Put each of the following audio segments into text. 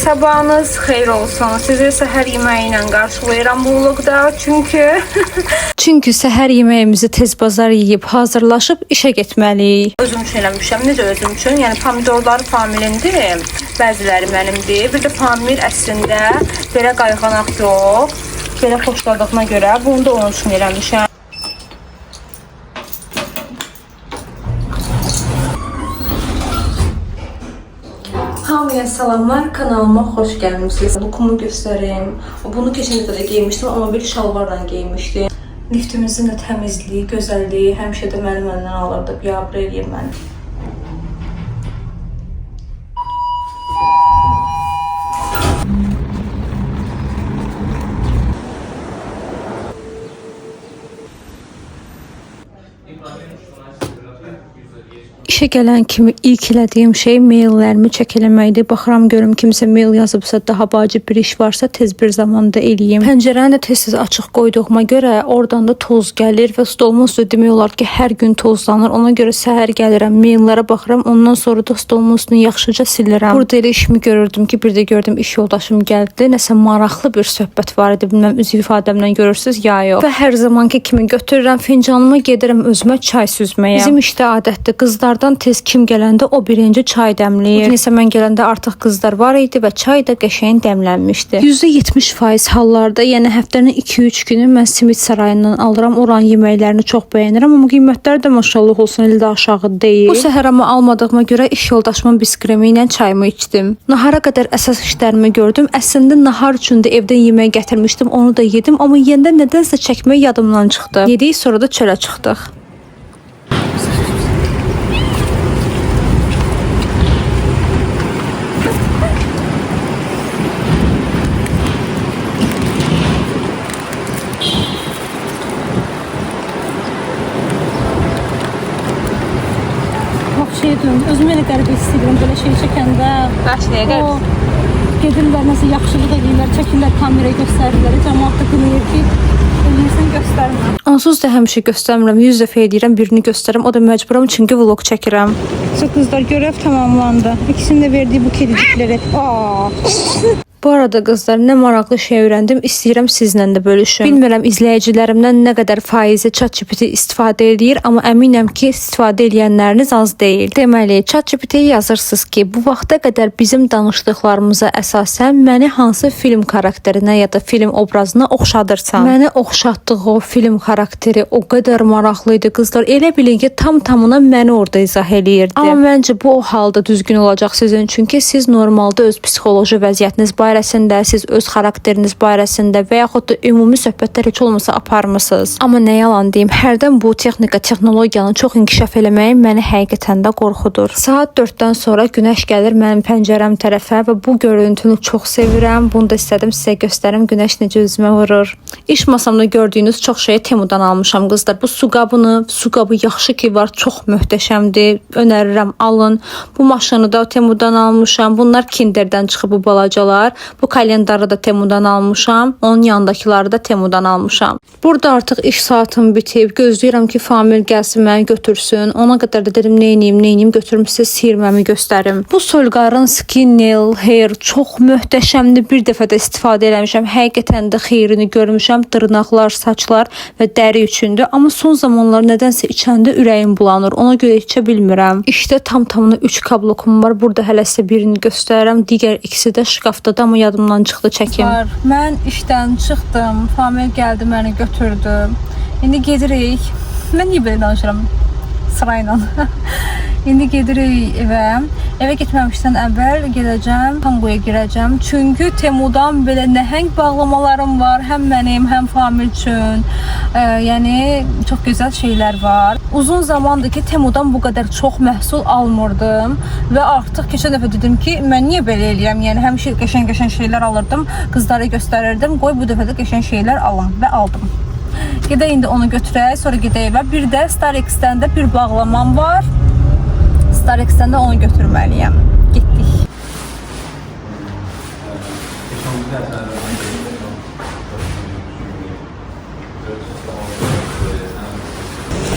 Sabahınız xeyir olsun. Sizi səhər yeməyi ilə qarşılayıram bu vlogda. Çünki səhər yeməyimizi tez bazar yeyib hazırlaşıb işə getməliyik. Özüm üçün eləmişəm. Necə özüm üçün? Yəni pomidorlar familindir, bəziləri mənimdir. Bir də pomidor əslində belə qayğanaq yox. Belə xoşladığına görə bunu da onun üçün eləmişəm. Hamıya salamlar, kanalıma xoş gəlmişsiniz. Lookumu göstərim. Bunu keçən dəfə də geymişdim, amma bir şalvarla geymişdim. Liftimizin də təmizliyi, gözəlliyi həmişə də məndən alırdı, biabr eləyir məni. İşə gələn kimi ilk elədiyim şey maillərimi çək eləməkdir. Baxıram görüm kimsə mail yazıbsa, daha vacib bir iş varsa tez bir zamanda eləyim. Pəncərəni də tez-tez açıq qoyduğuma görə oradan da toz gəlir və stolumun üstü demək olar ki, hər gün tozlanır. Ona görə səhər gəlirəm, maillərə baxıram, ondan sonra da stolumun üstünü yaxşıca silirəm. Burada elə işimi görürdüm ki, bir də gördüm iş yoldaşım gəldi. Nəsə maraqlı bir söhbət var idi. Bilməm üz ifadəmdən görürsüz ya yox. Və hər zamanki kimi götürürəm fincanımı, gedirəm özümə çay süzməyə. Bizim işdə adətdir, qızlardan tez kim gələndə o birinci çay dəmləyir. Bugün isə mən gələndə artıq qızlar var idi və çay da qəşəng dəmlənmişdi. %70% hallarda, yəni həftənin 2-3 günü mən simit sarayından alıram. Oranın yeməklərini çox bəyənirəm, amma qiymətlər də maşallah olsun elə də aşağı deyil. Bu səhər amma almadığıma görə iş yoldaşımın biskremi ilə çayımı içdim. Nahara qədər əsas işlərimi gördüm. Əslində nahar üçün də evdən yemək gətirmişdim, onu da yedim, amma yeyəndə nədənsə çəkmək yadımdan çıxdı. Yedik, sonra da çölə çıxdıq. Özümü elə qəribə hiss edirəm belə şey çəkəndə. Bəs nəyə qəribə? Gedirlər, nəsə yaxşılıq edirlər, çəkirlər, kameraya göstərirlər. Cəmaat da qınayır ki, eləyirsən göstərmə. Onsuz da həmişə göstərmirəm, 100 dəfə edirəm, birini göstərim, o da məcburam çünki vlog çəkirəm. Qızlar, görəv tamamlandı. İkisinin də verdiyi bu kedicikləri. Bu arada qızlar, nə maraqlı şey öyrəndim, istəyirəm sizlə də bölüşüm. Bilmirəm izləyicilərimdən nə qədər faizi ChatGPT istifadə edir, amma əminəm ki, istifadə edənləriniz az deyil. Deməli, ChatGPT-yə yazırsınız ki, bu vaxta qədər bizim danışdıqlarımıza əsasən məni hansı film karakterinə ya da film obrazına oxşadırsan. Məni oxşatdığı o film karakteri o qədər maraqlı idi qızlar. Elə bilin ki, tam-tamına məni orada izah eləyirdi. Amma məncə bu o halda düzgün olacaq sizin, çünki siz normalda öz psixoloji vəziyyətiniz barəsində, siz öz xarakteriniz barəsində və yaxud da ümumi söhbətlər heç olmasa aparmısınız. Amma nə yalan deyim, hərdən bu texnika, texnologiyanı çox inkişaf eləməyi məni həqiqətən də qorxudur. Saat 4-dən sonra günəş gəlir mənim pəncərəm tərəfə və bu görüntünü çox sevirəm. Bunu da istədim sizə göstərim, günəş necə üzümə vurur. İş masamda gördüyünüz çox şeyi Temudan almışam qızlar. Bu su qabı yaxşı ki var, çox möhtəşəmdir. Önərirəm, alın. Bu maşını da Temudan almışam. Bunlar Kinderdən çıxıb bu balacalar. Bu kalendarı da Temudan almışam. Onun yanındakiləri da Temudan almışam. Burada artıq iş saatım bitib. Gözləyirəm ki, Famil gəlsin, məni götürsün. Ona qədər də dedim, neyniyim, götürüm sizə sirməmi göstərim. Bu Solgar'ın Skin Nail Hair çox möhtəşəmdir. Bir dəfə də istifadə eləmişəm. Həqiqətən də xeyrini görmüşəm. Dırnaqlar, saçlar və dəri üçündür. Amma son zamanlar nədənsə içəndə ürəyim bulanır. Ona görə içə bilmirəm. İşdə tam-tamına 3 kablokum var. Burada hələ sizə birini göstərirəm. Digər ikisi də şkafdadır, amma yadımdan çıxdı çəkim. Mən işdən çıxdım. Famil gəldi, məni götürdü. İndi gedirik. Mən niyə belə danışıram? Sırayla. İndi gedirik evə. Evə getməmişdən əvvəl gedəcəm, Tangoya girəcəm. Çünki Temudan belə nəhəng bağlamalarım var. Həm mənim, həm Famil üçün. Yəni çox gözəl şeylər var. Uzun zamandır ki, Temudan bu qədər çox məhsul almırdım və artıq keçən dəfə dedim ki, mən niyə belə eləyəm? Yəni həmişə qəşəng şeylər alırdım, qızlara göstərirdim. Qoy bu dəfə də qəşəng şeylər alım və aldım. Gedək indi onu götürək, sonra gedək evə. Bir də Starex'dən də bir bağlamam var. Starex'dən də onu götürməliyəm. Getdik.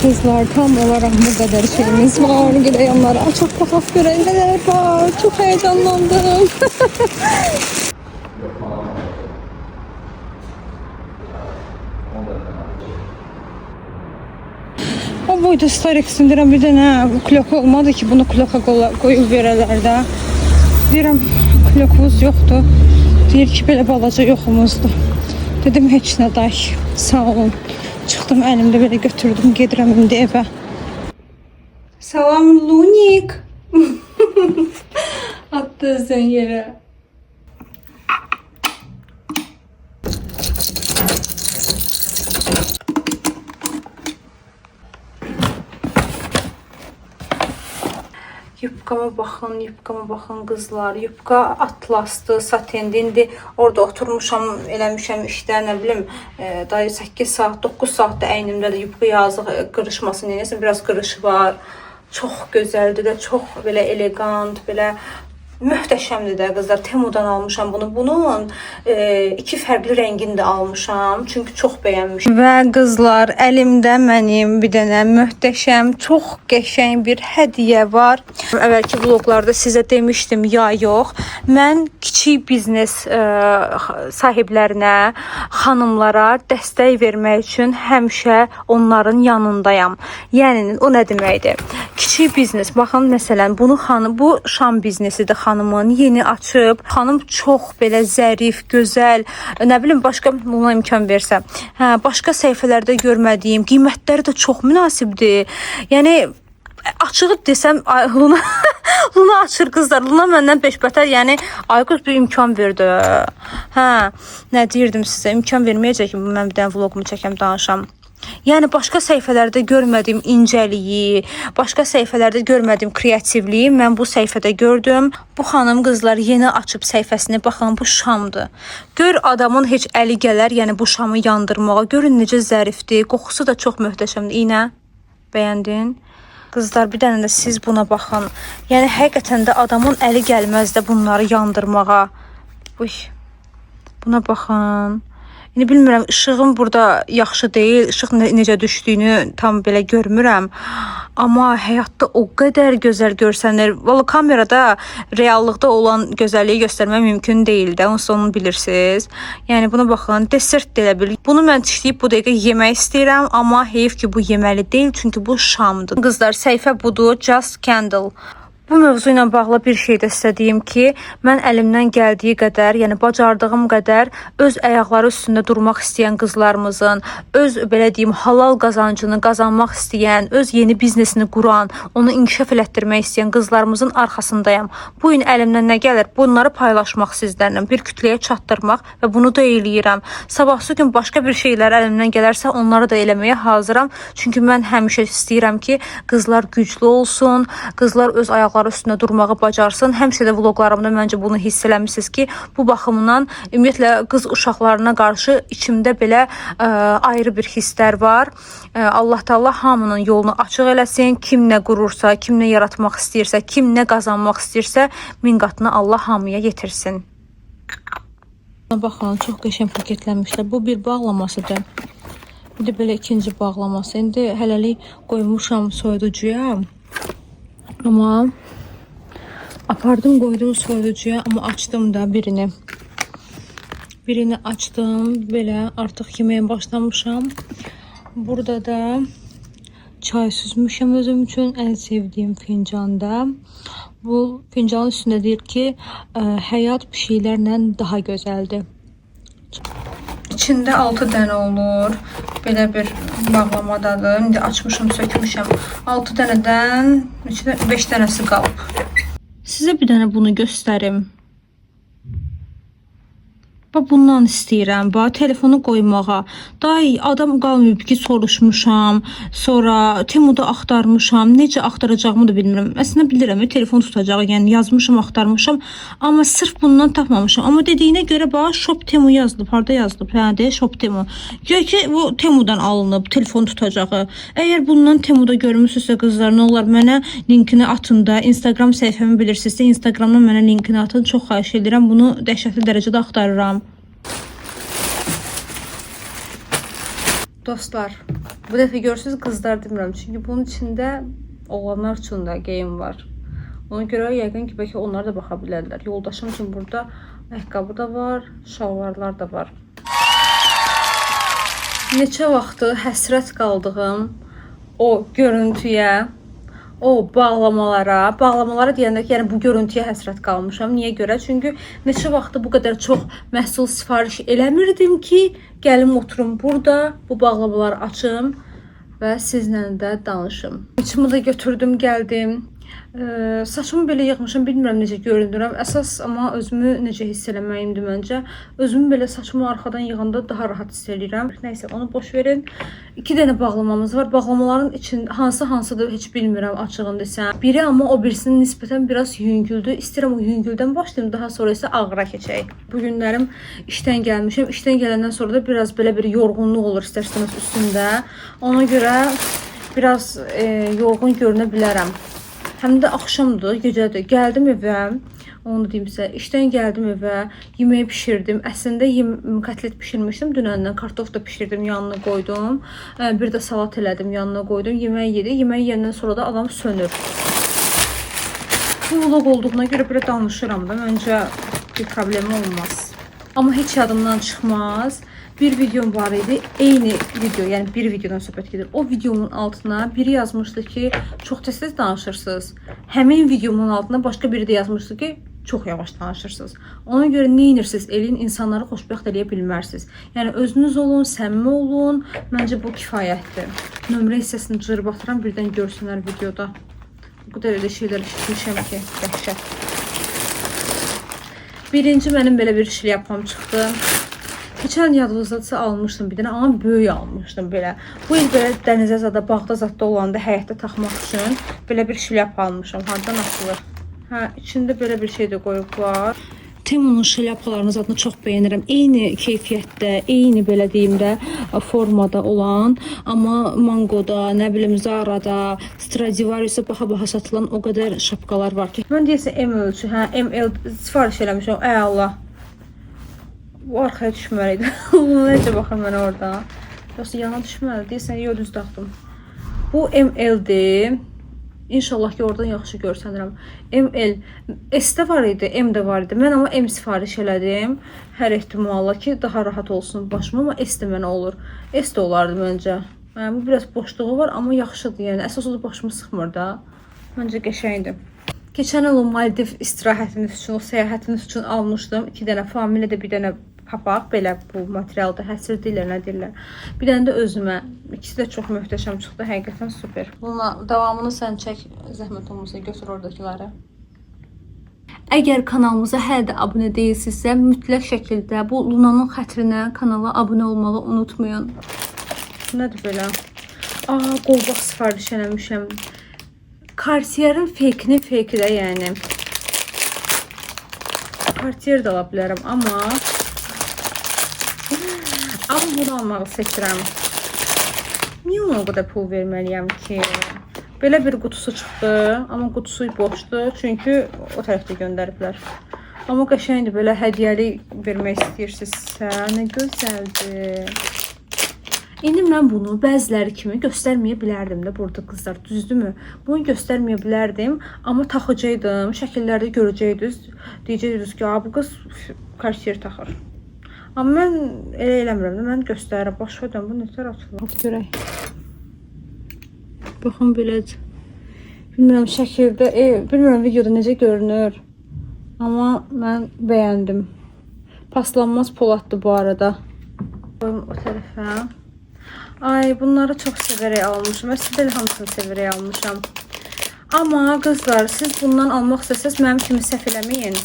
Kızlar, tam olarak bu kadar şeyimiz var. Gidelim onlara. Çok bakaf görevler var. Çok heyecanlandım. O boyda Starex'in deyirəm bir dənə klok olmadı ki, bunu kloka qoyub verələr də. Deyirəm klokumuz yoxdur. Deyir ki, belə balaca yoxumuzdur. Dedim heç nə day, sağ olun. Çıxdım əlimdə belə götürdüm, gedirəm indi evə. Salam Lunik. Attı sən yerə. Yupkama baxın qızlar. Yupka atlasdı, satendi. İndi orada oturmuşam, eləmişəm işdə, nə bilim, dayı 8 saat, 9 saatda əynimdə də yupka yazıq qırışması, neyəsə biraz qırışı var. Çox gözəldir də, çox belə elegant, belə möhtəşəmdir də qızlar. Temudan almışam bunu. Bunun iki fərqli rəngini də almışam. Çünki çox bəyənmişəm. Və qızlar, əlimdə mənim bir dənə möhtəşəm, çox qəşəng bir hədiyyə var. Əvvəlki vloqlarda sizə demişdim, ya yox. Mən kiçik biznes sahiblərinə, xanımlara dəstək vermək üçün həmişə onların yanındayam. Yəni o nə deməkdir? Kiçik biznes. Baxın, məsələn, bunu bu şam biznesidir. Xanımın yeni açıb. Xanım çox belə zərif, gözəl, nə bilim başqa buna imkan versə. Hə, başqa səhifələrdə görmədiyim, qiymətləri də çox münasibdir. Yəni açığı desəm Luna açır qızlar. Luna məndən beşbətər, yəni Aygül bir imkan verdi. Hə, nə deyirdim sizə? İmkan verməyəcək ki, mən bir dənə vlogumu çəkəm, danışam. Yəni başqa səhifələrdə görmədiyim incəliyi, başqa səhifələrdə görmədiyim kreativliyi mən bu səhifədə gördüm. Bu xanım qızlar yeni açıb səhifəsini, baxın bu şamdır. Gör adamın heç əli gələr, yəni bu şamı yandırmağa. Görün necə zərifdir, qoxusu da çox möhtəşəmdir. İynə, bəyəndin? Qızlar, bir dənə də siz buna baxın. Yəni həqiqətən də adamın əli gəlməz də bunları yandırmağa. Buna baxın. İndi bilmirəm, ışığım burada yaxşı deyil, ışıq necə düşdüyünü tam belə görmürəm. Amma həyatda o qədər gözəl görsənir. Valla kamerada, reallıqda olan gözəlliyi göstərmək mümkün deyil də, onsuz onu bilirsiniz. Yəni buna baxın, desert də elə bil. Bunu mən işləyib bu dəqiqə yemək istəyirəm, amma heyif ki bu yeməli deyil, çünki bu şamdır. Qızlar, səhifə budur, Just Candle. Bu mövzu ilə bağlı bir şey də istədiyim ki, mən əlimdən gəldiyi qədər, yəni bacardığım qədər öz ayaqları üstündə durmaq istəyən qızlarımızın, öz belə deyim halal qazancını qazanmaq istəyən, öz yeni biznesini quran, onu inkişaf elətdirmək istəyən qızlarımızın arxasındayam. Bu gün əlimdən nə gəlir? Bunları paylaşmaq sizlərlə, bir kütləyə çatdırmaq və bunu da eləyirəm. Sabahsı gün başqa bir şeylər əlimdən gələrsə, onları da eləməyə hazıram. Çünki mən həmişə istəyirəm ki, qızlar güclü olsun, qızlar öz ayaqları üstündə durmağı bacarsın. Həmişə də vloqlarımda məncə bunu hiss eləmişsiniz ki, bu baxımdan ümumiyyətlə qız uşaqlarına qarşı içimdə belə ayrı bir hisslər var. Allah Taala hamının yolunu açıq eləsin. Kim nə qurursa, kim nə yaratmaq istəyirsə, kim nə qazanmaq istəyirsə, min qatını Allah hamıya yetirsin. Baxın, çox qəşəng paketlənmişlər. Bu bir bağlamasıdır. Bir də belə ikinci bağlaması. İndi hələlik qoymuşam soyuducuya. Amma apardım, qoydum soyuducuya, amma açdım da birini. Birini açdım, belə artıq yeməyə başlamışam. Burada da çay süzmüşəm özüm üçün, ən sevdiyim fincanda. Bu fincanın üstündə deyir ki, həyat bir şeylərlə daha gözəldir. İçində 6 dənə olur. Belə bir bağlamadadır. İndi açmışam, sökmüşəm. 6 dənədən 5 dənəsi qalıb. Sizə bir dənə bunu göstərim. Bundan istəyirəm, telefonu qoymağa. Day adam qalmayıb ki, soruşmuşam, sonra Temuda axtarmışam, necə axtaracağımı da bilmirəm. Əslində bilirəm, telefon tutacağı, yəni yazmışam, axtarmışam, amma sırf bundan tapmamışam. Amma dediyinə görə Shop Temu yazılıb, harda yazılıb? Hə, deyə Shop Temu. Gör ki, bu Temudan alınıb, telefon tutacağı. Əgər bundan Temuda görmüsünüzsə qızlar, nə olar mənə linkini atın da, Instagram səhifəmi bilirsinizsə, Instagramdan mənə linkini atın. Çox xahiş edirəm, bunu dəhşətli dərəcədə axtarıram. Dostlar, bu dəfə görürsünüz qızlar demirəm. Çünki bunun içində oğlanlar üçün də geyim var. Ona görə yəqin ki, bəlkə onlar da baxa bilərlər. Yoldaşım üçün burada ayaqqabı da var, şalvarlar da var. Neçə vaxtı həsrət qaldığım o görüntüyə, o bağlamalara deyəndə ki, yəni bu görüntüyə həsrət qalmışam. Niyə görə? Çünki neçə vaxtı bu qədər çox məhsul sifariş eləmirdim ki, gəlim oturum burada, bu bağlamaları açım və sizlə də danışım. İçimi də götürdüm, gəldim. Saçımı belə yığmışam, bilmirəm necə görünürəm. Əsas amma özümü necə hiss eləməyimdir məncə. Özümü belə saçımı arxadan yığanda daha rahat hiss edirəm. Nəysə, onu boş verin. 2 dənə bağlamamız var. Bağlamaların için hansıdır heç bilmirəm açığını desəm. Biri amma o birisinin nisbətən biraz yüngüldür. İstəyirəm o yüngüldən başlayım, daha sonra isə ağıra keçək. Bu günlərim işdən gəlmişəm. İşdən gələndən sonra da biraz belə bir yorğunluq olur istərsəniz üstündə. Ona görə biraz yorğun görünə bilərəm. Həm də axşamdır, gecədir. Gəldim evə, onu deyim sizə. İşdən gəldim evə, yeməyi pişirdim. Əslində kotlet pişirmişdim dünəndən. Kartof da pişirdim, yanına qoydum. Bir də salat elədim, yanına qoydum. Yeməyi yedi. Yeməyi yeyəndən sonra da adam sönür. Bu vlog olduğuna görə belə danışıram da. Məncə bir problemi olmaz. Amma heç yadımdan çıxmaz. Bir videom var idi. Eyni video, yəni bir videodan söhbət gedir. O videomun altına biri yazmışdı ki, çox tez-tez danışırsınız. Həmin videomun altına başqa biri də yazmışdı ki, çox yavaş danışırsınız. Ona görə nə edirsiniz? Eləyin, insanları xoşbəxt eləyə bilmərsiniz. Yəni özünüz olun, səmimi olun. Məncə bu kifayətdir. Nömrə hissəsini cırbatıram, birdən görsünlər videoda. Bu qədər elə şeylər işitmişəm ki, dəhşət. Birinci mənim belə bir şlyapam çıxdı. Keçən yadınızdadsa almışdım bir dənə, amma böyük almışdım belə. Bu il belə dənizə zada, bağda zadda olanda həyətdə taxmaq üçün belə bir şlyap almışam. Hardan asılır? Hə, içində belə bir şey də qoyublar. Temunun şlyapalarını zadını çox bəyənirəm. Eyni keyfiyyətdə, eyni belə deyim də formada olan, amma Mangoda, nə bilim Zara'da, Stradivarius'da baha satılan o qədər şapkalar var ki. Mən deyəsə M ölçü, hə, ML sifariş eləmişəm. Ey Allah. Bu arxaya düşməliydi. Necə baxım mən orada. Yoxsa yana düşməli. Deyəsən, yox, düz taxdım. Bu ML-dir. İnşallah ki, oradan yaxşı görsənirəm. ML. S-də var idi, M-də var idi. Mən amma M sifariş elədim. Hər ehtimalla ki, daha rahat olsun başıma, amma S-də mənə olur. S-də olardı məncə. Bu biraz boşluğu var, amma yaxşıdır. Yəni, əsas o da başımı sıxmır da. Məncə qəşəngdir. Keçən il o Maldiv istirahətiniz üçün, o səyahətiniz üçün almışdım. 2 dənə familidə, bir dənə papaq, belə bu materialda həsr deyirlər, nə deyirlər. Bir dənə də özümə. İkisi də çox möhtəşəm çıxdı, həqiqətən super. Bununla davamını sən çək, zəhmət olmasa götür oradakiləri. Əgər kanalımıza hələ də abunə deyilsinizsə, mütləq şəkildə bu Luna'nın xətrinə kanala abunə olmağı unutmayın. Nədir belə? Qolbaq sifariş eləmişəm. Cartier'in fake'inin fake'i də yəni. Cartier də ala bilərəm, amma bunu almağı seçirəm. Niyə ona o qədər pul verməliyəm ki? Belə bir qutusu çıxdı, amma qutusu boşdur, çünki o tərəfdə göndəriblər. Amma qəşəngdir, belə hədiyyəli vermək istəyirsinizsə, nə gözəldir. İndi mən bunu bəziləri kimi göstərməyə bilərdim də burada qızlar, düzdürmü? Bunu göstərməyə bilərdim, amma taxacaqdım, şəkillərdə görəcəydiniz. Deyəcəydiniz ki, bu qız Cartier taxır. Amma mən elə eləmirəm də, mən göstərirəm. Başladım, bu nətər açılır? Görək. Baxın belədir. Bilmirəm şəkildə, bilmirəm videoda necə görünür. Amma mən bəyəndim. Paslanmaz poladdır bu arada. Qoyum o tərəfə. Ay, bunları çox sevərək almışam. Əslində hamısını sevərək almışam. Amma qızlar, siz bundan almaq istəsəz mənim kimi səhv eləməyin.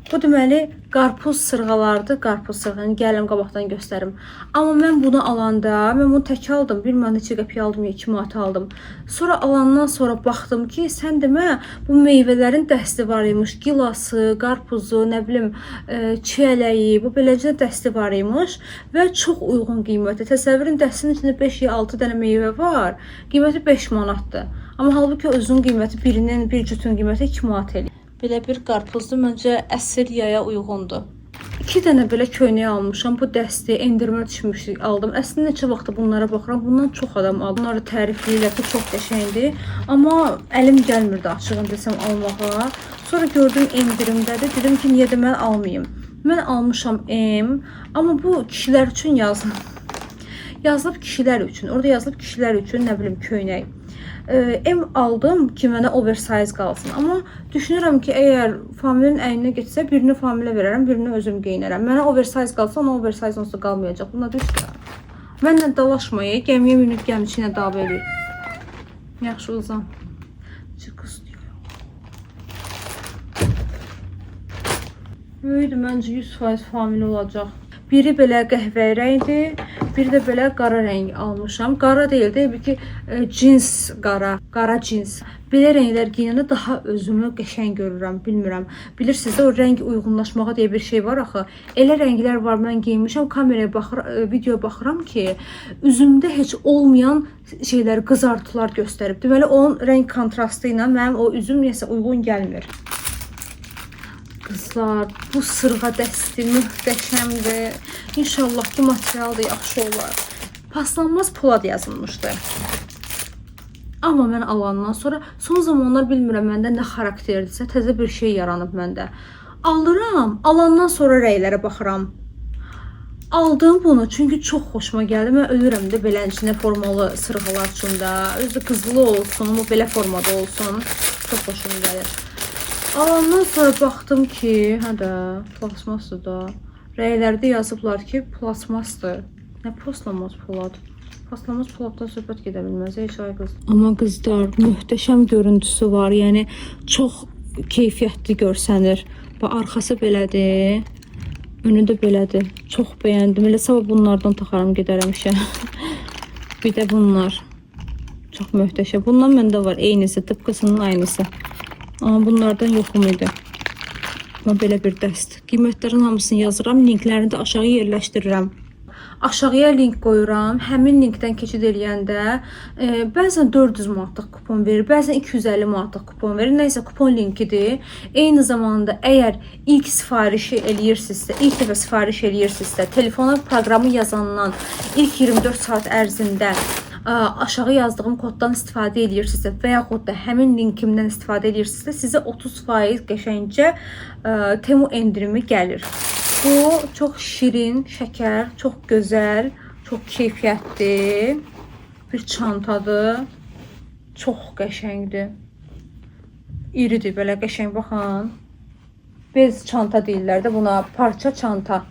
Bu deməli qarpuz sırğalardır, qarpuz sırğanı gəlim qabaqdan göstərim. Amma mən bunu alanda, mən bunu tək aldım, bilməm neçə qəpiyə aldım, 2 manat aldım. Sonra alandan sonra baxdım ki, sən demə bu meyvələrin dəsti var imiş, gilası, qarpuzu, nə bilim, çiyələyi, bu beləcə dəsti var imiş və çox uyğun qiymətli. Təsəvvürün dəstinin içində 5-6 dənə meyvə var, qiyməti 5 manatdır. Amma halbuki özünün qiyməti bir cütün qiyməti 2 manat eləyir. Belə bir qarpuzdur, məncə əsl yaya uyğundur. 2 dənə belə köynək almışam. Bu dəsti endirmə düşmüşdük aldım. Əslində neçə vaxtdır bunlara baxıram. Bundan çox adam aldı. Bunları tərifləyirlər ki, çox qəşəngdir. Amma əlim gəlmirdi açığını desəm almağa. Sonra gördüm endirimdədir. Dedim ki, niyə də mən almayım? Mən almışam M. Amma bu kişilər üçün yazılıb. Yazılıb kişilər üçün. Orada yazılıb kişilər üçün nə bilim köynək. M aldım ki, mənə oversize qalsın. Amma düşünürəm ki, əgər familinin əyninə getsə, birini familiyə verərəm, birini özüm geyinərəm. Mənə oversize qalsa, ona oversize onsuz qalmayacaq. Buna düşdü. Mənlə dalaşmayı, gəmiyə minib gəmiçi ilə dava eləyir. Yaxşı uzan. Çıxız deyir. Böyüdü, məncə 100% familiyə olacaq. Biri belə qəhvəyi rəngdir, biri də belə qara rəng almışam. Qara deyil, deyil ki, cins qara, qara cins. Belə rənglər giyinəndə daha özümü qəşəng görürəm, bilmirəm. Bilirsiniz də o rəng uyğunlaşmağa deyə bir şey var axı. Elə rənglər var, mən giyinmişəm, kameraya videoya baxıram ki, üzümdə heç olmayan şeylər, qızartılar göstərib. Deməli, onun rəng kontrastı ilə mənim o üzüm nəsə uyğun gəlmir. Kızlar, bu sırğa dəsti möhtəşəmdir. İnşallah ki, material da yaxşı olar. Paslanmaz polad yazılmışdı. Amma mən alandan sonra, son zamanlar bilmirəm məndə nə xarakterdirsə, təzə bir şey yaranıb məndə. Alıram, alandan sonra rəylərə baxıram. Aldım bunu çünki çox xoşuma gəldi. Mən ölürəm də belə içində formalı sırğalar içində. Özü qızılı olsun, amma belə formada olsun. Çox xoşuma gəlir. Alandan sonra baxdım ki, hə də, plasmasdır da. Rəylərdə yazıblar ki, plasmasdır. Nə paslanmaz polad? Paslanmaz poladdan söhbət gedə bilməz, heç ay qız. Amma qızlar, möhtəşəm görüntüsü var. Yəni, çox keyfiyyətli görsənir. Və arxası belədir. Önü də belədir. Çox bəyəndim. Elə sabah bunlardan taxaram, gedərəm işə. Bir də bunlar. Çox möhtəşəm. Bundan məndə var, eynisi, tıpkısının aynısı. Amma bunlardan yoxum idi. Amma belə bir dəst. Qiymətlərin hamısını yazıram. Linklərini də aşağı yerləşdirirəm. Aşağıya link qoyuram. Həmin linkdən keçid eləyəndə bəzən 400 manatlıq kupon verir, bəzən 250 manatlıq kupon verir. Nəysə kupon linkidir. Eyni zamanda əgər ilk sifarişi eləyirsinizsə, ilk dəfə sifariş eləyirsinizsə, telefona proqramı yazandan ilk 24 saat ərzində aşağı yazdığım koddan istifadə edirsinizsə və yaxud da həmin linkimdən istifadə edirsinizsə, sizə 30% qəşəngcə Temu endirimi gəlir. Bu çox şirin, şəkər, çox gözəl, çox keyfiyyətli bir çantadır. Çox qəşəngdir. İridir, belə qəşəng baxın. Bez çanta deyirlər də buna, parça çanta.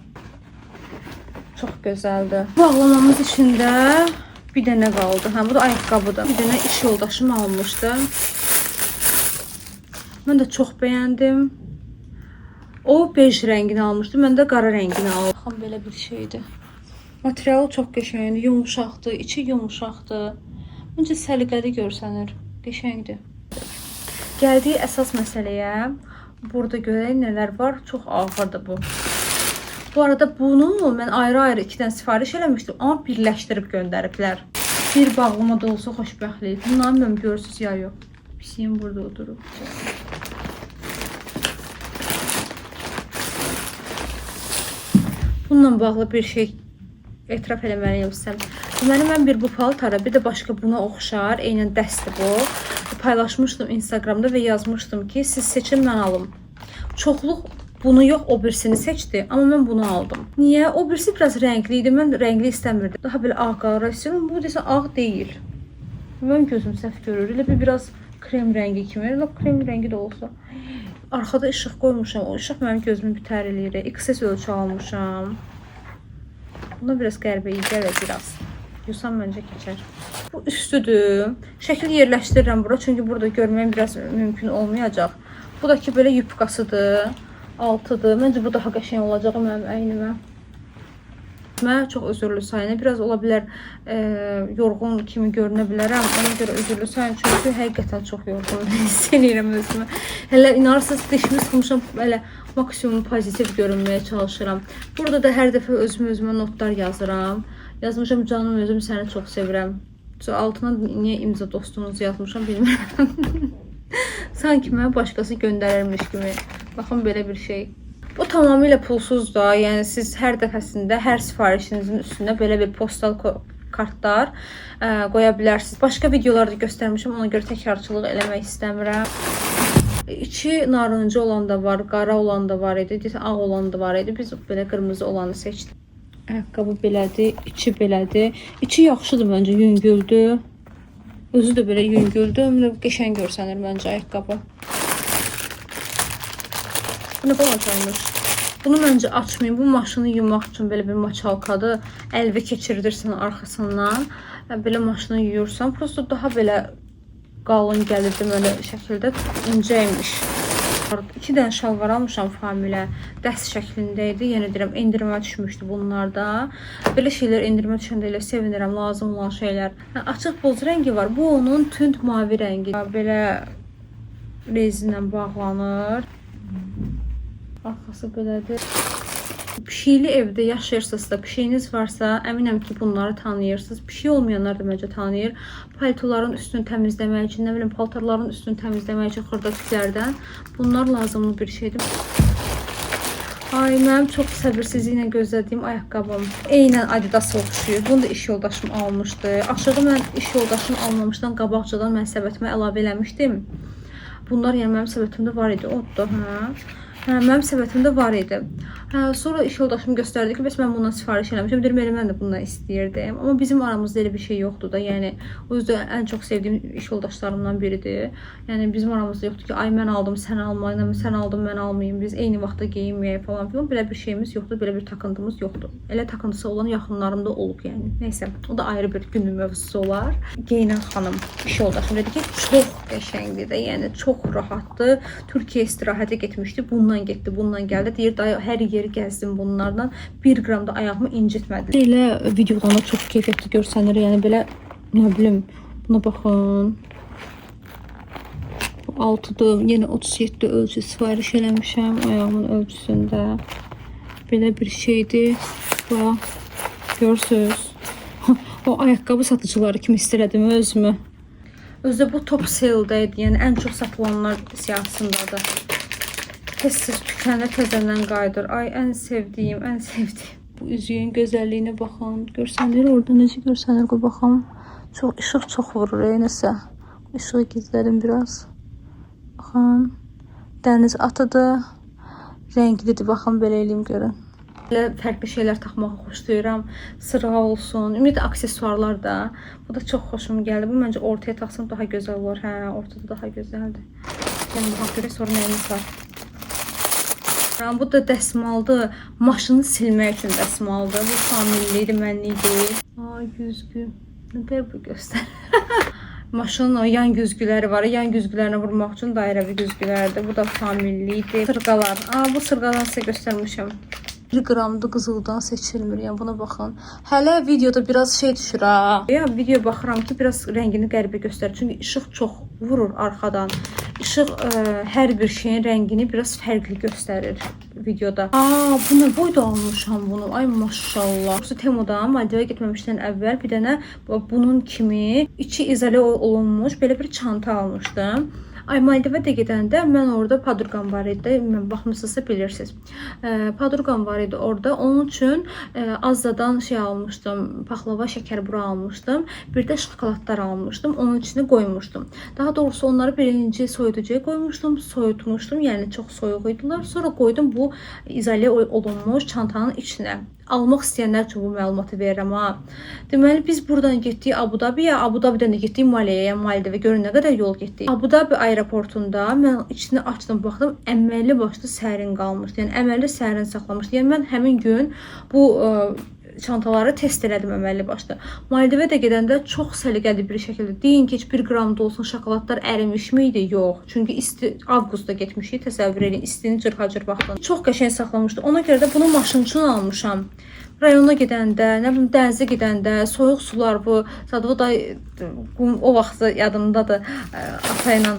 Çox gözəldir. Bağlamamız içində bir dənə qaldı. Hə, bu da ayaqqabıdır. Bir dənə iş yoldaşım almışdı. Mən də çox bəyəndim. O bej rəngini almışdı. Mən də qara rəngini aldım. Baxın, belə bir şeydir. Materialı çox qəşəngdir. Yumuşaqdır. İçi yumuşaqdır. Məncə səliqəli görsənir. Qəşəngdir. Gəldiyi əsas məsələyə. Burada görək nələr var. Çox ağırdır bu. Bu arada bunu mən ayrı-ayrı 2 dənə sifariş eləmişdim, amma birləşdirib göndəriblər. Bir bağlama da olsa xoşbəxtlik. Bunları bilmirəm, görürsünüz ya yox. Pisiyim burada oturub. Bununla bağlı bir şey etiraf eləməliyim sizə. Deməli, mən bir bu paltara, bir də başqa buna oxşar, eynən dəsti bu. Paylaşmışdım Instagramda və yazmışdım ki, siz seçin, mən alım. Çoxluq bunu yox, o birisini seçdi, amma mən bunu aldım. Niyə? O birisi biraz rəngli idi, mən rəngli istəmirdim. Daha belə ağ-qara istəyirəm, bu desə ağ deyil. Mənim gözüm səhv görür, elə bir biraz krem rəngi kimi, elə krem rəngi də olsa. Arxada işıq qoymuşam, o işıq mənim gözümü bitər eləyir. XS ölçü almışam. Buna biraz qəribə iyi gəlir biraz. Yusam məncə keçər. Bu üstüdür. Şəkil yerləşdirirəm bura, çünki burada görməyim biraz mümkün olmayacaq. Bu da ki, belə yupkasıdır. Altıdır. Məncə bu daha qəşəng olacaq mənim əynimə. Mən çox özürlü sayına. Biraz ola bilər yorğun kimi görünə bilərəm. Ona görə özürlü sayın. Çünki həqiqətən çox yorğun hiss edirəm özümü. Hələ inanırsınız dişimi sıxmışam. Hələ maksimum pozitiv görünməyə çalışıram. Burada da hər dəfə özümə notlar yazıram. Yazmışam, canım özüm səni çox sevirəm. Altına niyə imza dostunuz yazmışam bilmirəm. Sanki mənə başqası göndərirmiş kimi. Baxın, belə bir şey. Bu tamamilə pulsuz da. Yəni siz hər dəfəsində hər sifarişinizin üstünə belə bir postal kartlar qoya bilərsiniz. Başqa videolarda göstərmişəm, ona görə təkrarçılıq eləmək istəmirəm. İçi narıncı olan da var, qara olan da var idi, ağ olan da var idi. Biz belə qırmızı olanı seçdik. Ayaqqabı belədir, içi belədir. İçi yaxşıdır məncə, yüngüldür. Özü də belə yüngüldür. Qəşəng görsənir məncə ayaqqabı. Bu nə balacaymış? Bunu məncə açmayın. Bu maşını yumaq üçün belə bir maçalkadır. Əlvi keçirdirsən arxasından. Belə maşını yuyursan. Prosto daha belə qalın gəlirdi belə şəkildə. İncəymiş. 2 dənə şalvar almışam Familə. Dəst şəklində idi. Yenə deyirəm, endirimə düşmüşdü bunlarda. Belə şeylər endirimə düşəndə elə sevinirəm, lazım olan şeylər. Açıq boz rəngi var. Bu onun tünd mavi rəngi. Belə rezinlə bağlanır. Arxası belədir. Pişikli evdə yaşayırsınızsa, pişiyiniz varsa, əminəm ki, bunları tanıyırsınız. Pişik olmayanlar da məncə tanıyır. Paltoların üstünü təmizləmək üçün, nə bilim, paltarların üstünü təmizləmək üçün xırda tüklərdən. Bunlar lazımlı bir şeydir. Ay, mənim çox səbirsizliklə gözlədiyim ayaqqabım. Eynən Adidas'a oxşuyur. Bunu da iş yoldaşım almışdı. Aşağı mən iş yoldaşım almamışdan qabaqcadan mən səbətimə əlavə eləmişdim. Bunlar yəni mənim səbətimdə var idi. Odda, mənim səbətimdə var idi. Sonra iş yoldaşım göstərdi ki, bəs mən bundan sifariş eləmişəm. Deyirəm, elə mən də bundan istəyirdim. Amma bizim aramızda elə bir şey yoxdur da. Yəni, o yüzden ən çox sevdiyim iş yoldaşlarımdan biridir. Yəni, bizim aramızda yoxdur ki, ay mən aldım, sən alma, sən aldın, mən almayayım, biz eyni vaxtda geyinməyək falan filan. Belə bir şeyimiz yoxdur, belə bir takıntımız yoxdur. Elə takıntısı olan yaxınlarımda olub, yəni. Neysə, o da ayrı bir günün mövzusu olar. Geyinən xanım, iş yoldaşım dedi ki, çox qəşəngdir də, yəni çox rahatdır. Türkiyə istirahətə getmişdi, bundan getdi, bundan gəldi. Deyir, dayı, hər yeri gəzdim bunlardan. 1 qram da ayağımı incitmədi. Elə videolarına çox keyfiyyətli görsənir. Yəni belə, nə bilim, buna baxın. 6'dır, yenə 37 ölçü sifariş eləmişəm ayağımın ölçüsündə. Belə bir şeydir. Bax, görürsünüz. O ayaqqabı satıcıları kimi istələdim özümü. Özdə bu top sale-də idi. Yəni ən çox satılanlar siyahısındadır. Tez-tez tükənə təzədən qayıdır. Ay, ən sevdiyim, ən sevdiyim. Bu üzüyün gözəlliyinə baxın. Görsənir, orada necə görsənir, qoy baxın. Çox, işıq çox vurur, nəsə. İşığı gizlədim biraz. Baxın. Dəniz atıdır. Rənglidir, baxın, belə eləyim görün. Belə fərqli şeylər taxmağı xoşlayıram. Sıra olsun. Ümumiyyətlə aksesuarlar da. Bu da çox xoşum gəldi. Bu məncə ortaya taxsam daha gözəl olur. Hə, ortada daha gözəldir. Yəni, bax görək, sonra nəyimiz var. Bu da dəsmaldır. Maşını silmək üçün dəsmaldır. Bu famillidir, mənlik deyil. Ay, güzgü. Nə bu göstər. Maşının o yan güzgüləri var. Yan güzgülərinə vurmaq üçün dairəvi güzgülərdir. Bu da famillidir. Sırqalar. Bu sırqadan sizə göstərmişəm. 1 qramda qızıldan seçilmir. Yəni buna baxın. Hələ videoda biraz şey düşür ha. Ya video baxıram ki, biraz rəngini qəribə göstərir. Çünki işıq çox vurur arxadan. İşıq hər bir şeyin rəngini biraz fərqli göstərir videoda. Bu nə boyda almışam bunu. Ay maşallah. Yoxsa Temudan Maldivaya getməmişdən əvvəl bir dənə bunun kimi içi izolə olunmuş belə bir çanta almışdım. Ay, Maldivaya gedəndə mən orada padurqam var idi. Mən baxmısınızsa bilirsiniz. Padurqam var idi orada. Onun üçün Azzadan şey almışdım. Paxlava, şəkər bura almışdım. Bir də şokoladlar almışdım. Onun içine qoymuşdum. Daha doğrusu onları birinci soyuducuya qoymuşdum. Soyutmuşdum. Yəni çox soyuq idilər. Sonra qoydum bu izolə olunmuş çantanın içinə. Almaq istəyənlər üçün bu məlumatı verirəm ha. Deməli biz buradan getdik Abu Dhabiyə, Abu Dhabidən də getdik Maliyaya, Maldivə. Görün nə qədər yol getdik. Abu Dhabi aeroportunda mən içini açdım, baxdım, əməlli başlı sərin qalmışdı. Yəni əməlli sərin saxlamışdı. Yəni mən həmin gün bu çantaları test elədim əməlli başlı. Maldivədə gedəndə çox səliqəli bir şəkildə deyin ki, heç 1 qram da olsun şokoladlar ərimiş miydi? Yox. Çünki isti avqustda getmişik, təsəvvür edin, istini cırhacır baxdım. Çox qəşəng saxlamışdı. Ona görə də bunu maşın üçün almışam. Rayona gedəndə, nə bilim dənizə gedəndə, soyuq sular bu Sadıq da o vaxt yadımdadır. Ata ilə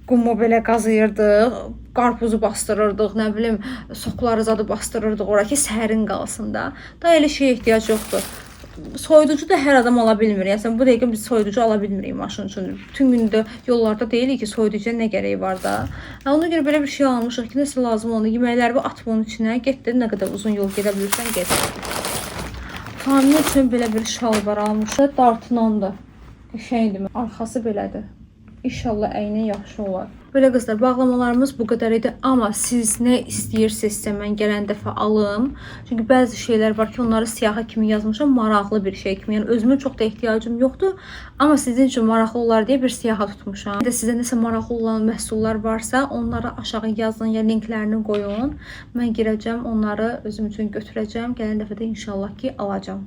qumu belə qazıyırdıq, qarpuzu bastırırdıq, nə bilim soxları zadı bastırırdıq ora ki sərin qalsın da. Da elə şeyə ehtiyac yoxdur. soyuducu da hər adam ala bilmir. Yəni bu dəqiqə biz soyuducu ala bilmirik maşın üçün. Bütün gündə yollarda deyirik ki, soyuducuya nə gərəyi var da. Ona görə belə bir şey almışıq ki, nəsə lazım olanda yeməkləri at bunun içinə, get də nə qədər uzun yol gedə bilirsən, get. Kamil üçün belə bir şalvar almışıq. Dartınandır. Qəşəngdir. Arxası belədir. İnşallah əyninə yaxşı olar. Belə qızlar, bağlamalarımız bu qədər idi. Amma siz nə istəyirsinizsə mən gələn dəfə alım. Çünki bəzi şeylər var ki, onları siyaha kimi yazmışam, maraqlı bir şey kimi. Yəni özümün çox da ehtiyacım yoxdur. Amma sizin üçün maraqlı olar deyə bir siyaha tutmuşam. Bir də sizə nəsə maraqlı olan məhsullar varsa, onları aşağı yazın ya linklərini qoyun. Mən girəcəm, onları özüm üçün götürəcəm. Gələn dəfə də inşallah ki, alacağam.